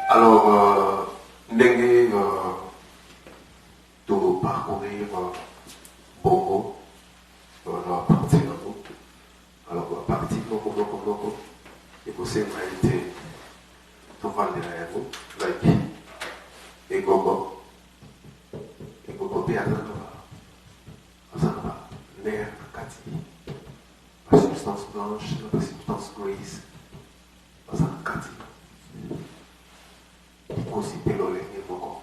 Alors, ndenge de parcourir Bongo, à partir de nous. Alors, à partir de nous, et pour ça, on a été tout vendre derrière nous, like, et Gogo, l'air, la substance blanche, la substance grise, il considère le lait et Gogo.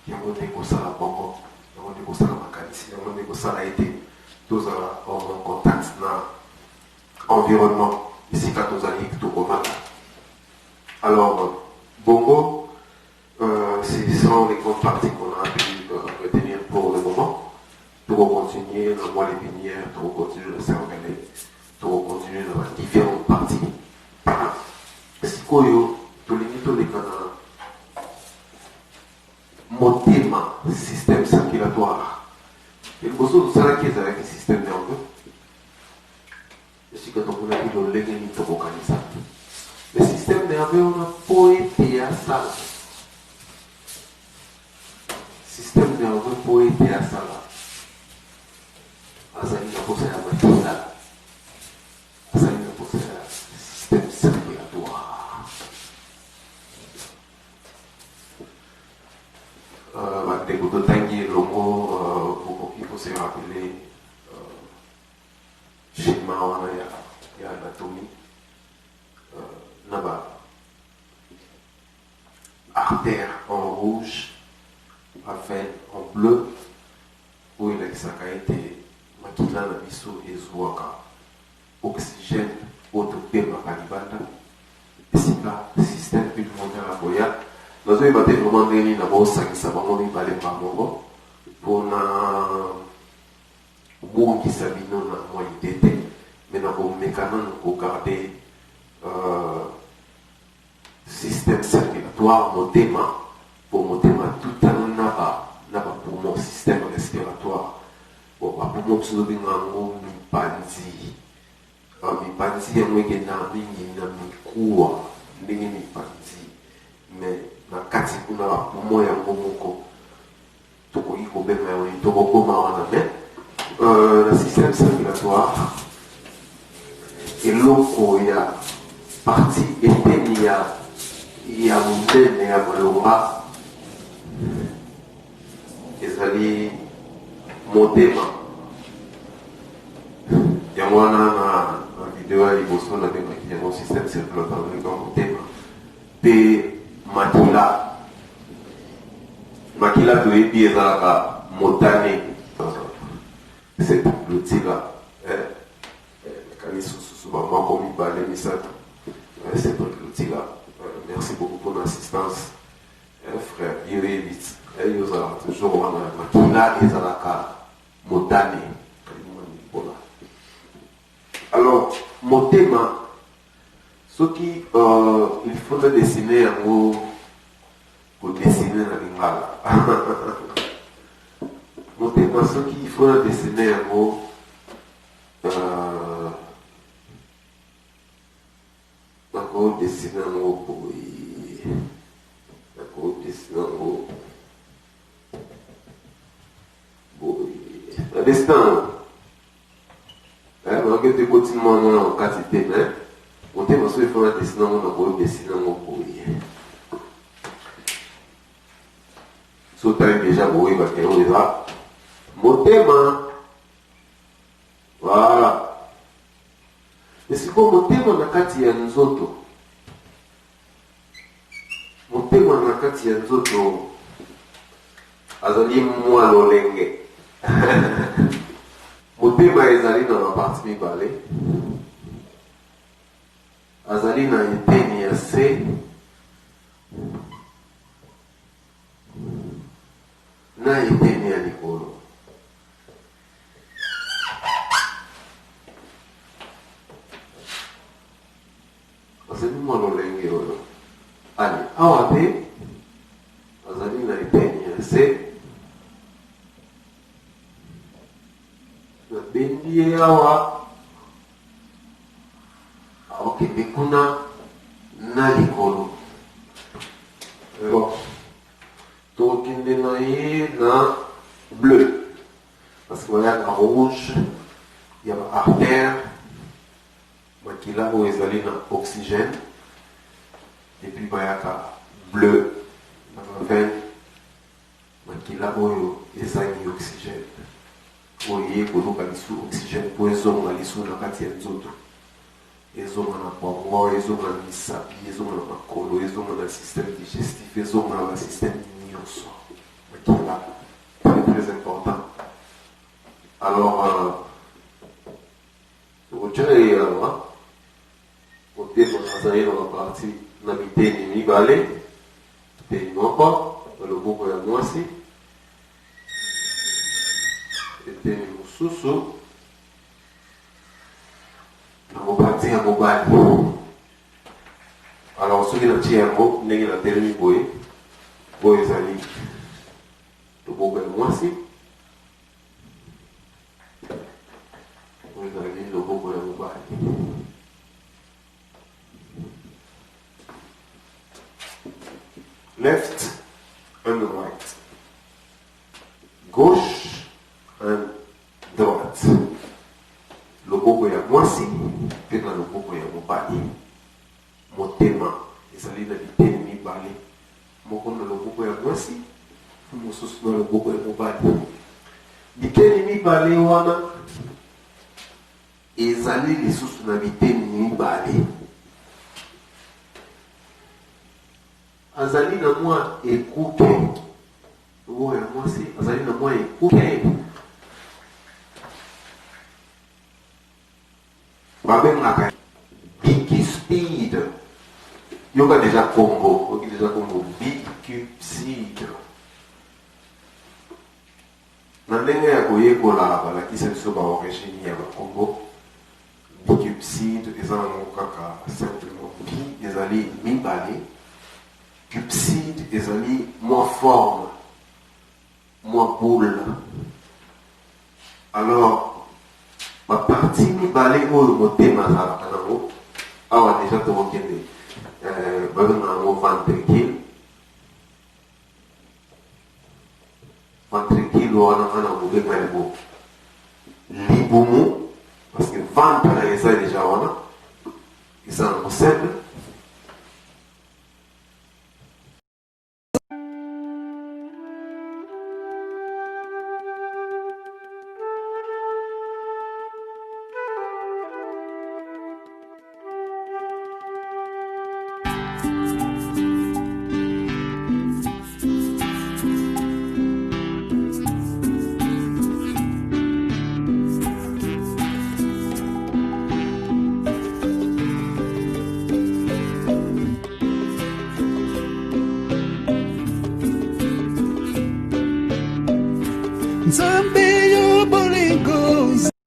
Yango ndeko sala bongo, yango ndeko sala makanisi, yango ndeko sala été tous en contact na environnement ici quand nous allons tout comment. Alors bongo, ce sont les grandes parties qu'on a pu retenir pour le moment. Pour continuer dans moi les pinières, pour continuer le cervelet, pour continuer dans différentes parties. Sikoyo, tous les canaux. Motema, système circulatoire. Il faut que ça qui est avec le système nerveux. Je suis quand on a dit le légume le système nerveux, on a poété à ça. Système nerveux poété à ça. Azali a posé la matinale. Azali a posé le système circulatoire. Il faut se rappeler schéma, il y a l'anatomie, artère en rouge, veine en bleu, où il a été makila na biso ezuaka oxygène autopema kalibanda esika système pulmonaire ya boya. Nous avons été vraiment réunis dans le sang, nous avons parlé par moment pour nous qui s'habillent dans la moyenne d'été, mais nous avons mécanisme pour garder système circulatoire, mon thème, pour mon thème, tout un pour mon système respiratoire. Bon, pour moi, je suis un mi-pandi. Mi-pandi, je suis un mi-cour, mi-pandi. Mais na kati kuna pumo ya ngomoko toko iko bema ya wani toko koma wana me le système circulatoire et loko ya partie eteni ya mundene ya malonga ezali motema yango wana na video ya liboso na bengaki yango système circulatoire ya motema pe makila toyebi ezalaka motane cette outil-là kanisusu bamoko mibale misato cette outil-là. Merci beaucoup pour l'assistance frère yoyebit yozalaka toujours wana makila ezalaka motane. Alors motema soki il faut dessiner yango pour dessiner na lingala motema soki il faut dessiner yango nako dessiner yango boye nako dessiner yango boye na destin nako te kotima mona okati te mais motema soki il faut dessiner yango nako dessiner yango boye déjà boye bakeo eza motema voilà esiko motema na kati ya nzoto motema na kati ya nzoto azali mwa lolenge motema ezali na baparti mibale azali na eteni ya se na eteni ya likolo. Azali mwa lolenge oyo ali awa pe azali na eteni ya se na bendi ye awa okende kuna na likolo. Bon. Tokende na ye na bleu. Parce que voilà, en rouge, il y a artère, qui là où ils allaient dans oxygène, et puis il y a bleu, dans la veine, qui là où ils allaient oxygène. Où il y a oxygène pour les hommes, les sous dans la quatrième zone. Les hommes dans le bongo, les hommes dans le sapi, les hommes dans le colo, les hommes dans le système digestif, les hommes dans le système immunitaire. Qui là, très important. Alors, je vais alors, côté de la partie n'habiter ni balai, et non pas, le beaucoup de moi aussi, et de sous-sous, dans la partie à mobile. Alors, ceux qui ont tiré un mot, n'est pas terminé pour eux, le beaucoup de moi aussi. Left and right. Gauche and droite. Le bobo ya mwasi, puis le bobo ya mobali. Motema, ezali na biteni mibale. Moko na le bobo ya mwasi, mosusu na le bobo ya mobali. Biteni mibale wana, ezali lisusu na biteni mibale. Azali na mwa ekuke. Oya mwasi, azali na mwa ekuke. Babengaka bicupside. Yoka déjà Congo. Yoka déjà Congo. Bicupside. Na ndenge ya koyekola balakisa biso ba origine ya Congo. Bicupside eza na kaka simplement bi ezali mibale. Cupside ezali moins forme, moins boule. Alors, ma partie mibale oyo motema azalaka nango awa déjà tokokende babenga yango ventricule. Ventricule wana ana kobenga yango libumu parce que ventre eza déjà wana eza nango simple. Nzambe